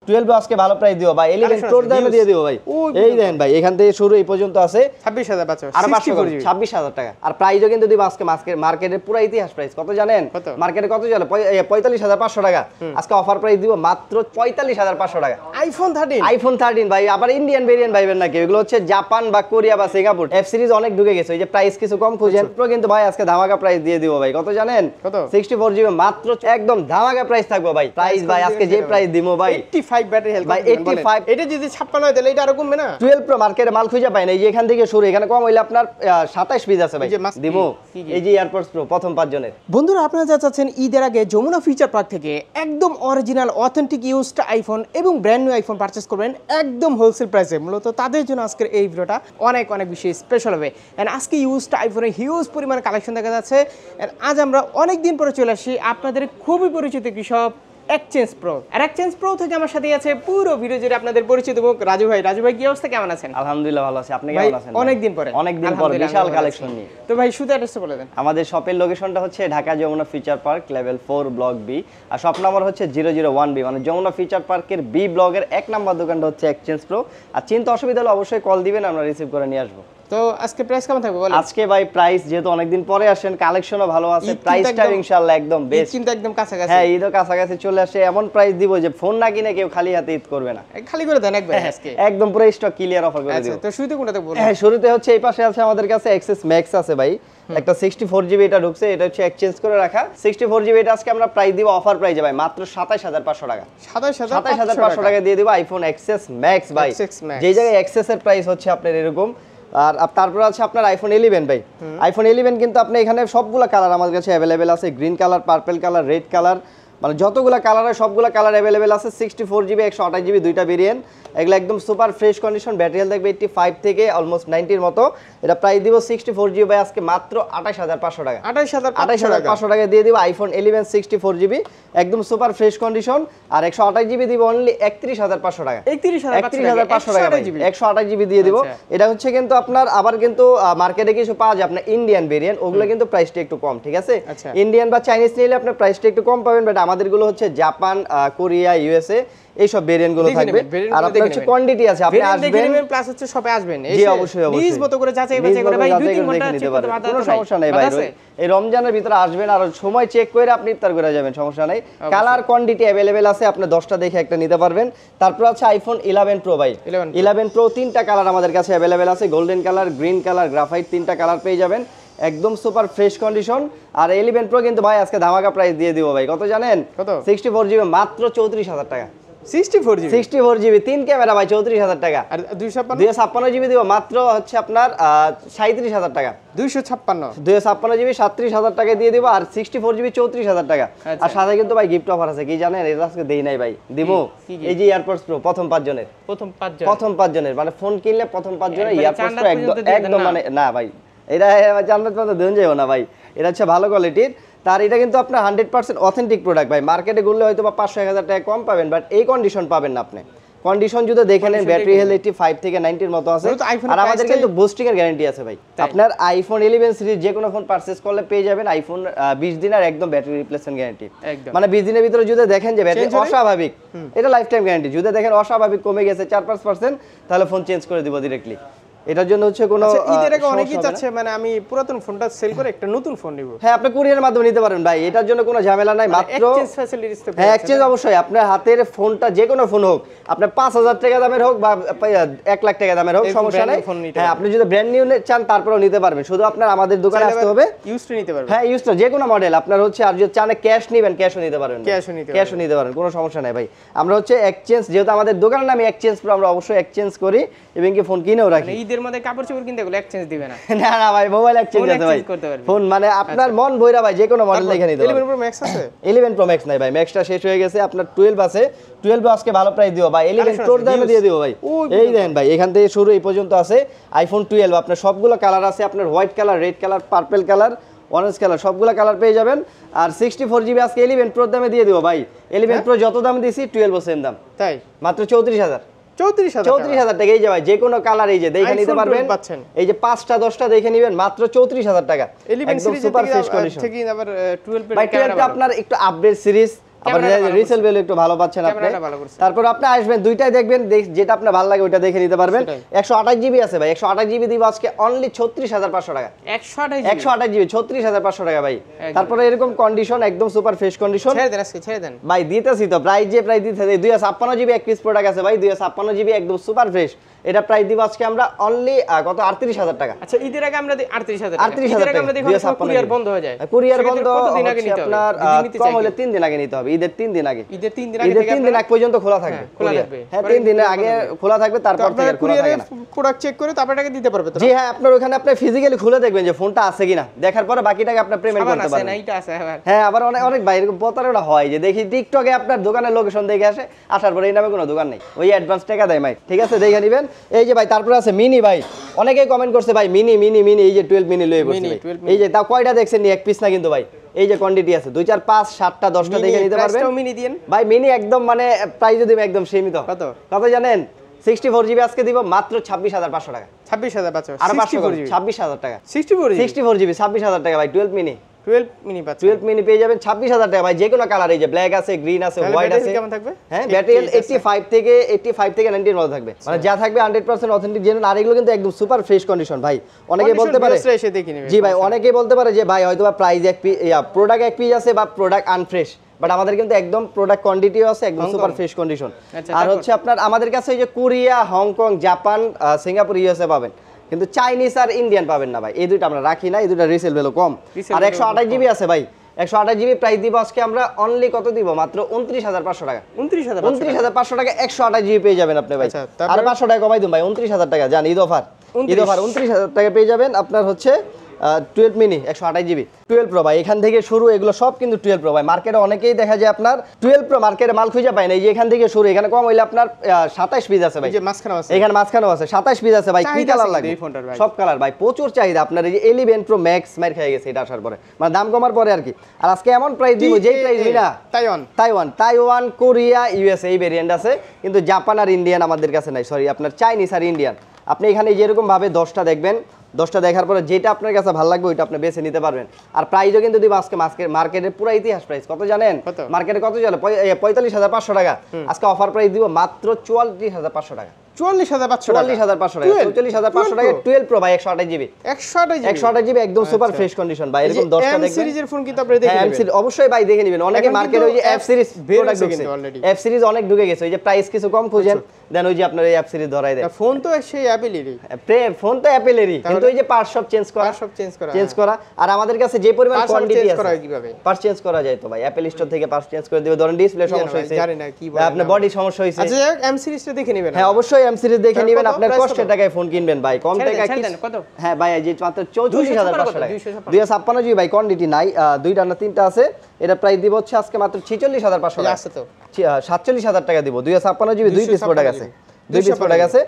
12 আজকে ভালো প্রাইস দিও ভাই, 11 প্রোর দামে দিয়ে দিও ভাই। এই দেন ভাই, এখান থেকে শুরু এই পর্যন্ত আছে 26000 আর 26000 টাকা। আর প্রাইসও কিন্তু দিব আজকে মার্কেটের পুরো ইতিহাস প্রাইস কত জানেন? মার্কেটে কত চলে? 45500 টাকা। আজকে অফার প্রাইস দিব মাত্র 45500 টাকা। আইফোন 13 ভাই, আবার ইন্ডিয়ান ভেরিয়েন্ট ভাইবেন নাকি? এগুলো হচ্ছে জাপান বা কোরিয়া বা সিঙ্গাপুর। এফ সিরিজ অনেক ঢুকে গেছে, এই যে প্রাইস কিছু কম খুঁজেন। পুরো কিন্তু ভাই আজকে ধামাকা প্রাইস দিয়ে দিব ভাই। কত জানেন? 64 জিবি মাত্র একদম ধামাকা প্রাইস থাকবে ভাই। প্রাইস ভাই আজকে যে প্রাইস দিব ভাই, 85 ব্যাটারি হেলথ ভাই 85। এটা যদি 56 হয় তাহলে এটা আরো কমবে না? 12 প্রো মার্কেটে মাল খুঁজে পাই না, এই যে এখান থেকে শুরু, এখানে কম হইলে আপনার 27 পিস আছে ভাই। দিব এই যে এয়ারপডস প্রো প্রথম 5 জনের। বন্ধুরা আপনারা যা চাচ্ছেন ঈদের আগে যমুনা ফিউচার পার্ক থেকে একদম অরিজিনাল অথেন্টিক ইউজড আইফোন এবং ব্র্যান্ড নিউ আইফোন পারচেজ করবেন একদম হোলসেল প্রাইসে, মূলত তাদের জন্য আজকের এই ভিডিওটা অনেক অনেক বেশি স্পেশাল হবে। এন্ড আজকে ইউজড আইফোনের হিউজ পরিমাণ কালেকশন দেখা যাচ্ছে। এন্ড আজ আমরা অনেক দিন পরে চলে আসি আপনাদের খুবই পরিচিত কৃষক এক্সচেঞ্জ প্রো। আর এক্সচেঞ্জ প্রো থেকে আমার সাথে আছে পুরো ভিডিও জুড়ে আপনাদের পরিচিত মুখ রাজু ভাই। রাজু ভাই কি অবস্থা, কেমন আছেন? আলহামদুলিল্লাহ ভালো আছি, আপনি কেমন আছেন? অনেক দিন পরে বিশাল কালেকশন নিয়ে। তো ভাই শুধু অ্যাড্রেসটা বলে দেন। আমাদের শপের লোকেশনটা হচ্ছে Dhaka Jamuna future park level 4 block B, আর শপ নাম্বার হচ্ছে 001 বি, মানে যমুনা ফিচার পার্কের বি ব্লকের 1 নাম্বার দোকানটা হচ্ছে এক্সচেঞ্জ প্রো। আর চিন্তা অসুবিধা হলে অবশ্যই কল দিবেন, আমরা রিসিভ করে নিয়ে আসবো। তো আজকে প্রাইস কেমন থাকবে বলেন? আজকে ভাই প্রাইস যেহেতু অনেকদিন পরে আসেন, কালেকশনও ভালো আছে, প্রাইসটা ইনশাআল্লাহ একদম বেস্ট। কিন্তু একদম কাছাকাছি। হ্যাঁ, ঈদও কাছাকাছি চলে আসে, এমন প্রাইস দিব যে ফোন না কিনে কেউ খালি হাতে ঈদ করবে না। খালি করে দেন একবার আজকে একদম পুরো স্টক ক্লিয়ার অফার করে দিব। তো শুরুতে কোনটাতে বলুন? হ্যাঁ, শুরুতে হচ্ছে এই পাশে আছে আমাদের কাছে এক্সএস ম্যাক্স আছে ভাই, একটা 64 জিবি এটা ঢুকছে, এটা হচ্ছে এক্সচেঞ্জ করে রাখা 64 জিবি। এটা আজকে আমরা প্রাইস দিব অফার প্রাইসে ভাই মাত্র 27500 টাকা। 27500 টাকা দিয়ে দিব আইফোন এক্সএস ম্যাক্স ভাই। যেই জায়গায় এক্সএস এর প্রাইস হচ্ছে আপনার এরকম। আর তারপর আছে আপনার আইফোন 11 ভাই। আইফোন 11 কিন্তু আপনি এখানে সবগুলা কালার আমাদের কাছে অ্যাভেলেবেল আছে, green colour, purple colour, red colour, মানে যতগুলো কালার হয় সবগুলো কালার অ্যাভেলেবেল আছে। 64 জিবি 128 জিবি দুইটা ভেরিয়েন্ট, এগুলো একদম super fresh condition, battery health দেখবে 85 থেকে অলমোস্ট 90 এর মতো। এটা প্রাইস দিব 64 জিবি ভাই আজকে মাত্র 28500 টাকা। 28500 টাকা দিয়ে দিব আইফোন 11 64 জিবি একদম সুপার ফ্রেশ কন্ডিশন। আর 128 জিবি দিব অনলি 31500 টাকা। 31500 টাকা ভাই, 128 জিবি দিয়ে দিব। এটা হচ্ছে কিন্তু আপনার আবার কিন্তু মার্কেটে কিছু পাওয়া যায় আপনার ইন্ডিয়ান ভেরিয়েন্ট, ওগুলো কিন্তু প্রাইসটা একটু কম, ঠিক আছে? ইন্ডিয়ান বা চাইনিজ নিলে আপনার প্রাইসটা একটু কম পাবেন, বাট আমাদের গুলো হচ্ছে জাপান, কোরিয়া, ইউএসএ এইসব ভেরিয়েন্ট গুলো থাকবে। আর আপনার হচ্ছে কোয়ান্টিটি আছে, আপনি আসবেন প্লাস হচ্ছে শপে আসবেন, জি অবশ্যই নিজ মতো করে যাচাই বাছাই করে ভাই 2-3 ঘন্টা চেক করতে পারবেন, কোনো সমস্যা নাই ভাই। এই রমজানের ভিতরে আসবেন আর সময় চেক করে আপনি ইফতার করে যাবেন, সমস্যা নাই। কালার কোয়ান্টিটি अवेलेबल আছে, আপনি 10টা দেখে একটা নিতে পারবেন। তারপর আছে আইফোন 11 প্রো ভাই। 11 প্রো 3টা কালার আমাদের কাছে अवेलेबल আছে, golden colour, green colour, graphite, 3টা কালার পেয়ে যাবেন একদম সুপার ফ্রেশ কন্ডিশন। আর 11 প্রো কিন্তু ভাই আজকে ধামাকা প্রাইস দিয়ে দিব ভাই। কত জানেন? 64 জিবি মাত্র 34000 টাকা। 64 জিবি 3 ক্যামেরা ভাই 34000 টাকা। আর 256 জিবি দিব মাত্র হচ্ছে আপনার 37000 টাকা। 256 জিবি 37000 টাকা দিয়ে দিব। আর 64 জিবি 34000 টাকা। আর সাথে কিন্তু ভাই গিফট অফার আছে, কি জানেন? এটা আজকে দেই নাই ভাই, দিব এই যে এয়ারপডস প্রো প্রথম 5 জনের, প্রথম 5 জনের মানে ফোন কিনলে প্রথম 5 জনের এয়ারপডস প্রো একদম মানে না ভাই, এটা জান্নাত পর্যন্ত দেন যাবে না ভাই, এটা হচ্ছে ভালো কোয়ালিটির। তার এটা কিন্তু আপনার 100% অথেন্টিক প্রোডাক্ট ভাই। মার্কেটে ঘুরলে হয়তো বা 500-1000 টাকা কম পাবেন, বাট এই কন্ডিশন পাবেন না আপনি। কন্ডিশন যদি দেখে নেন, ব্যাটারি হেলথ 85 থেকে 90 এর মতো আছে। আর আমাদের কিন্তু বুস্টিং এর গ্যারান্টি আছে ভাই। আপনার আইফোন 11 সিরিজ যে কোনো ফোন পারচেজ করলে পেয়ে যাবেন আইফোন 20 দিন আর একদম ব্যাটারি রিপ্লেসমেন্ট গ্যারান্টি। মানে 20 দিনের ভিতরে যদি দেখেন যে ব্যাটারি অস্বাভাবিক, এটা লাইফ টাইম গ্যারান্টি। যদি দেখেন অস্বাভাবিক কমে গেছে 4-5%, তাহলে ফোন চেঞ্জ করে দিব ডাইরেক্টলি। এটার জন্য হচ্ছে কোনো ঈদের আগে অনেকেই চাচ্ছে মানে আমি পুরাতন ফোনটা সেল করে একটা নতুন ফোন নিব। হ্যাঁ, আপনি কুরিয়ারের মাধ্যমে নিতে পারেন ভাই, এটার জন্য কোনো ঝামেলা নাই। মাত্র এক্সচেঞ্জ ফ্যাসিলিটিস তো। হ্যাঁ, এক্সচেঞ্জ অবশ্যই। আপনার হাতের ফোনটা যে কোনো ফোন হোক, আপনার 5000 টাকা দামের হোক বা 1 লাখ টাকা দামের হোক, সমস্যা নাই। হ্যাঁ, আপনি যদি ব্র্যান্ড নিউ চান তারপরেও নিতে পারবেন, শুধু আপনার আমাদের দোকানে আসতে হবে। ইউজড নিতে পারবেন। হ্যাঁ, ইউজড যে কোনো মডেল আপনার হচ্ছে। আর যদি চান ক্যাশ নেবেন, ক্যাশও নিতে পারবেন, ক্যাশও নিতে পারেন, কোনো সমস্যা নাই ভাই। আমরা হচ্ছে এক্সচেঞ্জ, যেহেতু আমাদের দোকানের নামে এক্সচেঞ্জ প্রো, আমরা অবশ্যই এক্সচেঞ্জ করি এবং কি ফোন কিনেও রাখি। ঈদের মধ্যে কাপড় চোপড় কিনতে গেলে এক্সচেঞ্জ দিবে না? না না ভাই, মোবাইল এক্সচেঞ্জ আছে ভাই, ফোন মানে আপনার মন ভইরা ভাই যে কোনো মডেল দেখে নিতে পারবেন। 11 প্রো ম্যাক্স আছে? 11 প্রো ম্যাক্স নাই ভাই, ম্যাক্সটা শেষ হয়ে গেছে। আপনার 12 আছে, 12 আজকে ভালো প্রাইস দিও ভাই, 11 প্রোর দামে দিয়ে দিও ভাই। এই দেন ভাই, এখান থেকে শুরু এই পর্যন্ত আছে আইফোন 12। আপনার সবগুলো কালার আছে, আপনার white colour, red colour, purple colour, orange colour, সবগুলো কালার পেয়ে যাবেন। আর 64 জিবি আজকে 11 প্রোর দামে দিয়ে দিও ভাই। 11 প্রো যত দাম দিছি 12 সেম দাম, তাই মাত্র 34000 টাকা। এই যে ভাই যে কোনো কালার এই যে দেখে নিতে পারবেন, এই যে 5টা 10টা দেখে নেবেন মাত্র 34000 টাকা। একদম সুপার ফ্রেশ কন্ডিশন। আবার 12 ভাই 12টা আপনার একটু আপডেট সিরিজ, আবার রিসেল ভ্যালু একটু ভালো পাচ্ছেন আপনি। তারপর আপনি আসবেন দুইটাই দেখবেন, যেটা আপনার ভালো লাগে ওইটা দেখে নিতে পারবেন। 128 জিবি আছে ভাই, 128 জিবি দিব আজকে অনলি 36500 টাকা। 128 জিবি 36500 টাকা ভাই। তারপরে এরকম কন্ডিশন একদম সুপার ফ্রেশ কন্ডিশন। ছেড়ে দেন ভাই দিতেছি তো, প্রাইস যে প্রাইস দিতে 256 জিবি এক পিস প্রোডাক্ট আছে ভাই, 256 জিবি একদম সুপার ফ্রেশ। এটা প্রাইস দিব আজকে আমরা অনলি কত 38000 টাকা। আচ্ছা ঈদের আগে আমরা 38000 টাকা আমরা দেখো কুরিয়ার বন্ধ হয়ে যায়। কুরিয়ার বন্ধ কতদিন আগে নিতে হবে? আপনার কম হলে 3 দিন আগে নিতে হবে, ঈদের 3 দিন আগে। ঈদের 3 দিন আগে পর্যন্ত খোলা থাকবে। হ্যাঁ 3 দিন আগে খোলা থাকবে, তারপর থেকে খোলা থাকে না। প্রোডাক্ট চেক করে তারপর টাকা দিতে পারবে তো? জি হ্যাঁ, আপনার ওখানে আপনি ফিজিক্যালি খুলে দেখবেন যে ফোনটা আছে কিনা, দেখার পরে বাকি টাকা আপনি পেমেন্ট করতে পারবেন। এইটা আছে আবার। হ্যাঁ আবার অনেক ভাই এরকম প্রতারণা হয় যে দেখি টিকটকে আপনার দোকানের লোকেশন দেখে আসে, আসার পরে এই নামে কোনো দোকান নেই, ওই অ্যাডভান্স টাকা দেয় ভাই। ঠিক আছে দেখে নেবেন। এই যে ভাই তারপর আছে মিনি ভাই, অনেকেই কমেন্ট করছে ভাই মিনি মিনি মিনি, এই যে 12 মিনি লয়ে পড়ছে ভাই। এই যে তাও কয়টা দেখছেন নি, এক পিস না কিন্তু ভাই, এই যে কোয়ান্টিটি আছে 2 4 5 7টা 10টা দেখে নিতে পারবেন। মিনি দিন ভাই, মিনি একদম মানে প্রাইস দিবেন একদম সীমিত। কত জানেন? 64 জিবি আজকে দিব মাত্র 26500 টাকা। 26500 আর 26000 টাকা। 64 জিবি 26000 টাকা ভাই। 12 মিনি 12 মিনি পেয়ে যাবেন 26000 টাকা ভাই। যে কোনো কালার, এই যে ব্ল্যাক আছে, গ্রিন আছে, হোয়াইট আছে। কেমন থাকবে? হ্যাঁ ব্যাটারি 85 থেকে 90 এর মধ্যে থাকবে, মানে যা থাকবে 100% অথেন্টিক জেনুইন। আর এগুলো কিন্তু একদম সুপার ফ্রেশ কন্ডিশন ভাই। অনেকে বলতে পারে জি ভাই, অনেকেই বলতে পারে যে ভাই হয়তো বা প্রাইস এক পিস প্রোডাক্ট এক পিস আছে বা প্রোডাক্ট আনফ্রেশ, বাট আমাদের কিন্তু একদম প্রোডাক্ট কোয়ান্টিটিও আছে, একদম সুপার ফ্রেশ কন্ডিশন। আর হচ্ছে আপনার আমাদের কাছে এই যে Korea, Hong Kong, Japan, Singapore, USA পাবেন, কিন্তু চাইনিজ আর ইন্ডিয়ান পাবেন না ভাই। এই দুইটা আমরা রাখি না, এই দুইটা রিসেল ভ্যালু কম। আর 128 জিবি আছে ভাই, 128 জিবি প্রাইস দিব আজকে আমরা অনলি কত দিব? মাত্র 29500 টাকা। 29500 টাকা 128 জিবি পেয়ে যাবেন আপনি ভাই। আর 500 টাকা কমাই দিন ভাই, 29000 টাকা। জান ঈদ অফার 29000 টাকা পেয়ে যাবেন। আপনার হচ্ছে 12 মিনি 128 জিবি 12 প্রো ভাই। এখান থেকে শুরু, এগুলো সব কিন্তু 12 প্রো ভাই। মার্কেটে অনেকেই দেখা যায় আপনার 12 প্রো মার্কেটে মাল খুঁজে পায় না, এই যে এখান থেকে শুরু। এখানে কম হইলে আপনার 27 পিস আছে ভাই, এখানে মাঝখানেও আছে 27 পিস আছে ভাই। কি কালার লাগবে? সব কালার ভাই, প্রচুর চাহিদা। আপনার এই যে 11 প্রো ম্যাক্স মার খেয়ে গেছে এটা আসার পরে, মানে দাম কমার পরে আর কি। আর আজকে এমন প্রাইস দিব যেই প্রাইস না, তাইওয়ান, কোরিয়া, ইউএসএ এই ভেরিয়েন্ট আছে, কিন্তু জাপান আর ইন্ডিয়ান আমাদের কাছে নাই। সরি, আপনার চাইনিজ আর ইন্ডিয়ান। আপনি এখানে যেরকম ভাবে 10টা দেখবেন, 10টা দেখার পরে যেটা আপনার কাছে ভালো লাগবে ওইটা আপনি বেছে নিতে পারবেন। আর প্রাইসও কিন্তু দিব আজকে মার্কেটের পুরো ইতিহাস প্রাইস কত জানেন? মার্কেটে কত চলে? 45500 টাকা। আজকে অফার প্রাইস দিব মাত্র 44500 টাকা। 44500 টাকা 12 প্রো ভাই 128 জিবি 128 জিবি একদম সুপার ফ্রেশ কন্ডিশন ভাই। এরকম 10টা দেখবেন। এম সিরিজের ফোন কিন্তু আপনি দেখে নেবেন অবশ্যই ভাই, দেখে নেবেন। অনেকে মার্কেটে ওই যে এফ সিরিজ প্রোডাক্ট ঢুকছে, এফ সিরিজ অনেক ঢুকে গেছে, ওই যে প্রাইস কিছু কম খুঁজেন, দেন ওই যে আপনার এই এফ সিরিজ ধরাই দেয়। ফোন তো সেই অ্যাপেলেরই, ফোন তো অ্যাপেলেরই, কিন্তু ওই যে পার্টস সব চেঞ্জ করা। আর আমাদের কাছে যে পরিমাণ কোয়ান্টিটি আছে, পার্টস চেঞ্জ করা যায় তো ভাই। অ্যাপেল স্টোর থেকে পার্টস চেঞ্জ করে দিবে। ধরেন ডিসপ্লে সমস্যা হইছে, আপনার বডি সমস্যা হইছে, আচ্ছা এম সিরিজটা দেখে নেবেন। হ্যাঁ অবশ্যই এম সিরিজ দেখে নেবেন। আপনার কষ্টের টাকায় ফোন কিনবেন ভাই, কম টাকায় কত? হ্যাঁ ভাই এই যে মাত্র 44500 টাকা 256 জিবি ভাই। কোয়ান্টিটি নাই, দুইটা না তিনটা আছে। এটা প্রাইস দিব হচ্ছে আজকে মাত্র 46500 টাকা আছে তো 47000 টাকা দিব। 256 জিবি দুই পিস প্রোডাক্ট আছে, 2 পিস প্রোডাক্ট আছে।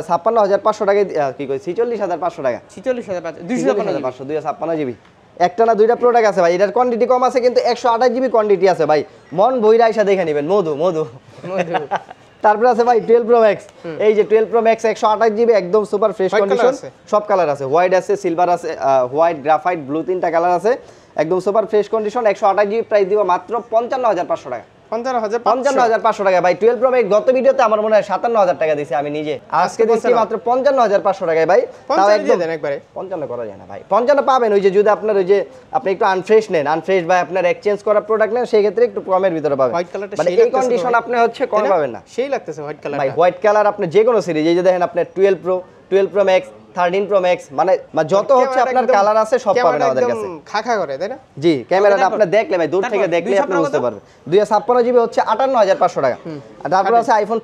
56500 টাকায় কি কই 46500 টাকা 256 জিবি একটা না দুইটা প্রোডাক্ট আছে ভাই। এটার কোয়ান্টিটি কম আছে, কিন্তু 128 জিবি কোয়ান্টিটি আছে ভাই। মন বইরা আইসা দেখে নেবেন। মধু তারপর আছে ভাই 12 প্রো ম্যাক্স। এই যে 12 প্রো ম্যাক্স 128 জিবি একদম সুপার ফ্রেশ কন্ডিশন, সব কালার আছে, হোয়াইট আছে, সিলভার আছে, হোয়াইট, গ্রাফাইট, ব্লু, তিনটা কালার আছে, একদম super fresh condition. 128 GB price দিব মাত্র 55500 টাকা। 55500 টাকা ভাই। 12 প্রো ম্যাক্স গত ভিডিওতে আমার মনে হয় 57000 টাকা দিছি আমি নিজে, আজকে দিচ্ছি মাত্র 55500 টাকায় ভাই। তাও একদম 55 করা যায় না ভাই, 55 পাবেন। ওই যে যদি আপনার ওই যে আপনি একটু আনফ্রেশ নেন, আনফ্রেশ বা আপনার এক্সচেঞ্জ করা প্রোডাক্ট নেন, সেই ক্ষেত্রে একটু কমের ভিতরে পাবেন। মানে এই কন্ডিশন আপনি হচ্ছে কম পাবেন না। সেই লাগতেছে হোয়াইট কালার ভাই। হোয়াইট কালার আপনি যে কোনো সিরিজ, এই যে দেখেন আপনার 12 প্রো ম্যাক্স, 13 প্রো ম্যাক্স, মানে যত হচ্ছে আপনার কালার আছে সব পাবেন আমাদের কাছে। খাখা করে তাই না? জি, ক্যামেরাটা আপনি দেখলে ভাই, দূর থেকে দেখলে আপনি বুঝতে পারবেন। 256 জিবি হচ্ছে 58500 টাকা। আর তারপর আছে আইফোন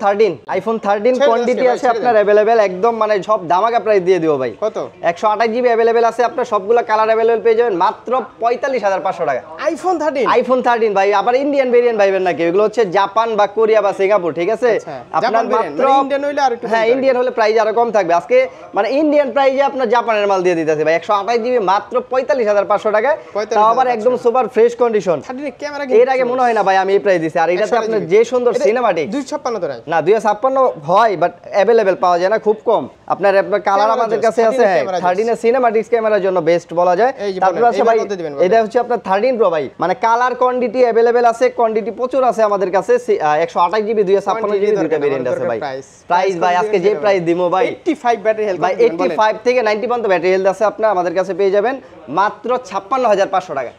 13 কোয়ান্টিটি আছে আপনার अवेलेबल, একদম মানে সব দামাকা প্রাইস দিয়ে দিব ভাই। কত? 128 জিবি अवेलेबल আছে আপনার, সবগুলো কালার अवेलेबल পেয়ে যাবেন মাত্র 45500 টাকা। আইফোন 13 ভাই। আবার ইন্ডিয়ান ভেরিয়েন্ট পাইবেন না কেউ, এগুলো হচ্ছে জাপান বা কোরিয়া বা সিঙ্গাপুর, ঠিক আছে? আপনার মাত্র ইন্ডিয়ান হইলে আর একটু, হ্যাঁ ইন্ডিয়ান হলে প্রাইস আরো কম থাকবে। আজকে মানে ইন্ডিয়ান ইন্ডিয়ান প্রাইজে আপনার জাপানের মাল দিয়ে দিতেছে ভাই 128 জিবি মাত্র 45500 টাকায়, তাও আবার একদম সুপার ফ্রেশ কন্ডিশন। ক্যামেরা এর আগে মনে হয় না ভাই আমি এই প্রাইস দিছি। আর এটাতে আপনার যে সুন্দর সিনেমাটিক 256 তো না 256 হয়, বাট अवेलेबल পাওয়া যায় না, খুব কম। আপনার কালার আমাদের কাছে আছে, হ্যাঁ 13 এর সিনেমাটিক্স ক্যামেরার জন্য বেস্ট বলা যায়। তারপর আছে ভাই এটা হচ্ছে আপনার 13 প্রো ভাই, মানে কালার কোয়ান্টিটি अवेलेबल আছে, কোয়ান্টিটি প্রচুর আছে আমাদের কাছে। 128 জিবি 256 জিবি দুটো ভেরিয়েন্ট আছে ভাই। প্রাইস ভাই আজকে যে প্রাইস দিমু ভাই 85 ব্যাটারি হেলথ ভাই, 85 থেকে 90 পর্যন্ত ব্যাটারি হেলথ আছে আপনার আমাদের কাছে পেয়ে যাবেন মাত্র 56500 টাকা।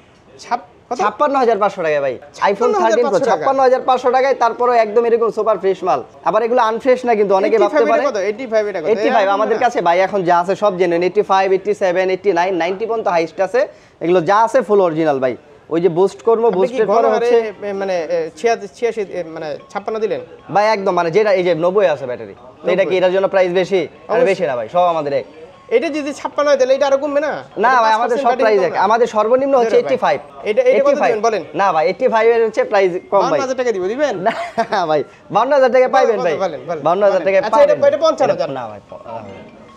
56500 টাকা ভাই, আইফোন 13 প্রো 56500 টাকায়। তারপরে একদম এরকম সুপার ফ্রেশ মাল। আবার এগুলো আনফ্রেশ না কিন্তু অনেকে ভাবতে পারে। 85 এটা কত? 85 আমাদের কাছে ভাই এখন যা আছে সব জেনুইন। 85 87 89 90 পর্যন্ত হাইস্ট আছে, এগুলো যা আছে ফুল অরিজিনাল ভাই। ওই যে বুস্ট করবো, বুস্টের পরে হচ্ছে মানে 86 মানে 56 দিলেন ভাই একদম, মানে যেটা এই যে 90 আছে ব্যাটারি, তো এটা কি এটার জন্য প্রাইস বেশি? আর বেশি না ভাই, সব আমাদের এক। এটা যদি 56 হয় তাহলে এটা আরো কমবে না? না ভাই আমাদের সব প্রাইস এক, আমাদের সর্বনিম্ন হচ্ছে 85। এটা কত দিবেন বলেন? না ভাই 85 এর হচ্ছে প্রাইস কম ভাই। 52000 টাকা দিবেন? না ভাই 52000 টাকা পাইবেন ভাই, 52000 টাকা আচ্ছা এটা 55000 না ভাই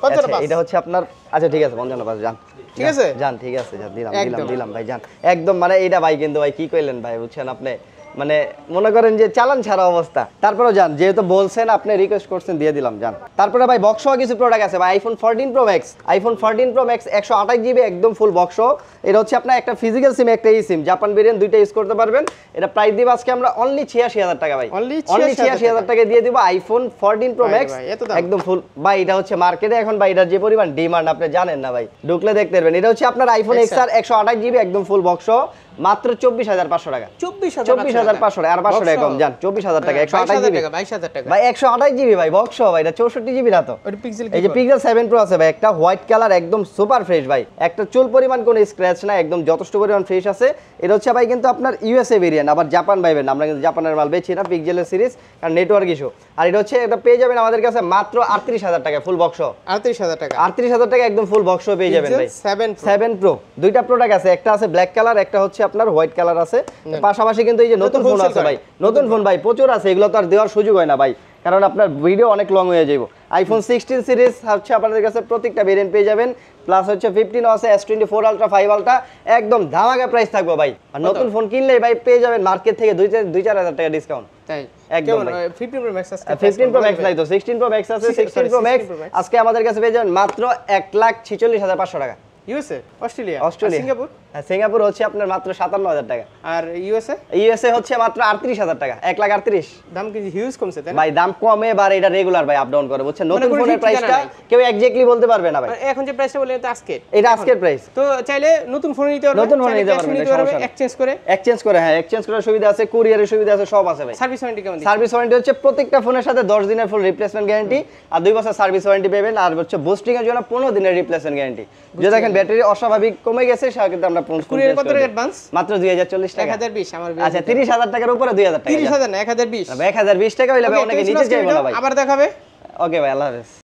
55 এটা হচ্ছে আপনার, আচ্ছা ঠিক আছে 55 জান, ঠিক আছে জান, ঠিক আছে জান, দিলাম ভাই জান একদম। মানে এইটা ভাই কিন্তু ভাই কি কইলেন ভাই, বুঝছেন আপনি, মানে মনে করেন যে চালান ছাড়া অবস্থা। তারপরে যান, যেহেতু বলছেন আপনি রিকোয়েস্ট করছেন দিয়ে দিলাম যান। তারপরে ভাই বক্স কিছু প্রোডাক্ট আছে ভাই, iPhone 14 pro max, iPhone 14 pro max 128 GB একদম ফুল বক্স। এটা হচ্ছে আপনার একটা ফিজিক্যাল সিম, একটা ই সিম, জাপান ভেরিয়েন্ট, দুইটা ইউজ করতে পারবেন। এটা প্রাইস দিব আজকে আমরা অনলি 86000 টাকা ভাই, অনলি 86000 টাকা দিয়ে দিব আইফোন 14 প্রো ম্যাক্স একদম ফুল ভাই। এটা হচ্ছে মার্কেটে এখন ভাই এটার যে পরিমাণ ডিমান্ড আপনি জানেন না ভাই, ঢুকলে দেখতে পারবেন। এটা হচ্ছে আপনার আইফোন এক্সআর 128 জিবি একদম ফুল বক্স, মাত্র 24500 টাকা। 24500 আর 500 টাকা কম যান, 24000 টাকা 128 জিবি 22000 টাকা ভাই, 128 জিবি ভাই বক্স ভাই, এটা 64 জিবি না তো। এই যে পিক্সেল 7 প্রো আছে ভাই, একটা হোয়াইট কালার একদম সুপার ফ্রেশ ভাই, একটা চুল পরিমাণ কোনো স্ক্র্যাচ না, একদম যথেষ্ট পরিমাণ ফ্রেশ আছে। এটা হচ্ছে ভাই কিন্তু আপনার ইউএসএ ভেরিয়েন্ট, আবার জাপান পাইবেন না, আমরা কিন্তু জাপানের মাল বেচি না পিক্সেলের সিরিজ, কারণ নেটওয়ার্ক ইস্যু। আর এটা হচ্ছে এটা পেয়ে যাবেন আমাদের কাছে মাত্র 38000 টাকা ফুল বক্স, 38000 টাকা, 38000 টাকা একদম ফুল বক্স পেয়ে যাবেন ভাই। 7 প্রো দুইটা প্রোডাক্ট আছে, একটা আছে ব্ল্যাক কালার, একটা হচ্ছে আপনার হোয়াইট কালার আছে। পাশাপাশি কিন্তু এই যে নতুন ফোন আছে ভাই, নতুন ফোন ভাই প্রচুর আছে, এগুলো তো আর দেওয়ার সুযোগ হয় না ভাই, কারণ আপনার ভিডিও অনেক লং হয়ে যাবে। আইফোন 16 সিরিজ হচ্ছে আপনাদের কাছে প্রত্যেকটা ভেরিয়েন্ট পেয়ে যাবেন, প্লাস হচ্ছে 15 আছে, S24 আলট্রা 5 আলট্রা একদম ধামাকা প্রাইস থাকবে ভাই। আর নতুন ফোন কিনলে ভাই পেয়ে যাবেন মার্কেট থেকে 2-4000 টাকা ডিসকাউন্ট। তাই একদম 15 প্রো ম্যাক্স আছে, 15 প্রো ম্যাক্স নাই তো, 16 প্রো ম্যাক্স আছে। 16 প্রো ম্যাক্স আজকে আমাদের কাছে পেয়ে যাবেন মাত্র 1,46,500 টাকা। ইউএসএ, অস্ট্রেলিয়া, সিঙ্গাপুর, সিঙ্গাপুর হচ্ছে আপনার মাত্র 57000 টাকা। আর ইউএসএ, ইউএসএ হচ্ছে মাত্র 38000 টাকা, 1,38,000। দাম কি হিউজ কমছে তাই না ভাই? দাম কমে, বার এটা রেগুলার ভাই আপ ডাউন করে, বুঝছেন। নতুন ফোনের প্রাইসটা কেউ এক্স্যাক্টলি বলতে পারবে না ভাই, এখন যে প্রাইসটা বললেন তো আজকে, এটা আজকের প্রাইস। তো চাইলে নতুন ফোন নিতে পারবেন, নতুন ফোন নিতে পারবেন, এক্সচেঞ্জ করে, হ্যাঁ এক্সচেঞ্জ করার সুবিধা আছে, কুরিয়ারের সুবিধা আছে, সব আছে ভাই। সার্ভিস ওয়ারেন্টি কেমন? সার্ভিস ওয়ারেন্টি হচ্ছে প্রত্যেকটা ফোনের সাথে 10 দিনের ফুল রিপ্লেসমেন্ট গ্যারান্টি আর 2 বছর সার্ভিস ওয়ারেন্টি পাবেন। আর হচ্ছে বুস্টিং এর জন্য 15 দিনের রিপ্লেসমেন্ট গ্যারান্টি। যদি দেখেন ব্যাটারি অস্বাভাবিক কমে গেছে সেক্ষেত্রে আমরা কুরিয়ার কত টাকা অ্যাডভান্স? মাত্র 2040 টাকা। 1020 আমার। আচ্ছা 30000 টাকার উপরে 2000 টাকা। 30000 না 1020। 1020 টাকা হইলে অনেকে নিচে যাবে না ভাই। আবার দেখাবে। ওকে ভাই, আল্লাহ হাফেজ।